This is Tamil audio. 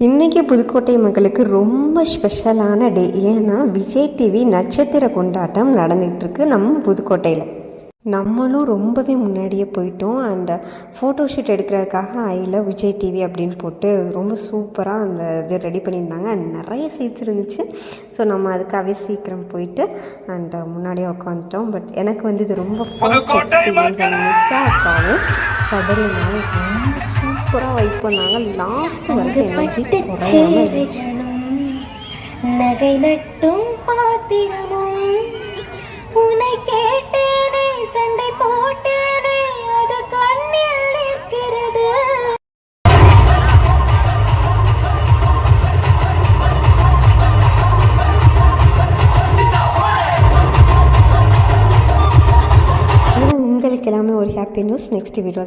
இன்றைக்கி புதுக்கோட்டை மக்களுக்கு ரொம்ப ஸ்பெஷலான டே. ஏன்னா விஜய் டிவி நட்சத்திர கொண்டாட்டம் நடந்துகிட்ருக்கு நம்ம புதுக்கோட்டையில். நம்மளும் ரொம்பவே முன்னாடியே போயிட்டோம். அண்ட் ஃபோட்டோஷூட் எடுக்கிறதுக்காக ஐ லவ் விஜய் டிவி அப்படின்னு போட்டு ரொம்ப சூப்பராக அந்த இது ரெடி பண்ணியிருந்தாங்க. அண்ட் நிறைய சீட்ஸ் இருந்துச்சு. ஸோ நம்ம அதுக்காகவே சீக்கிரம் போயிட்டு அண்ட் முன்னாடியே உட்காந்துட்டோம். பட் எனக்கு இது ரொம்ப ஃபர்ஸ்ட் எக்ஸ்பீரியன்ஸ். அந்த நிஷா அக்காவும் சபரினாலும் ரொம்ப சூப்பராக வைப் பண்ணாங்க. லாஸ்ட் வரைக்கும் எனர்ஜி குறையாம இருந்துச்சு. நகை நட்டும் பாத்திரமும் உன்னை கேட்டேனே, சண்டை போட்டேனே, அது கண்ணில் நிற்கிறது. உங்களுக்கு எல்லாமே ஒரு ஹாப்பி நியூஸ். Next video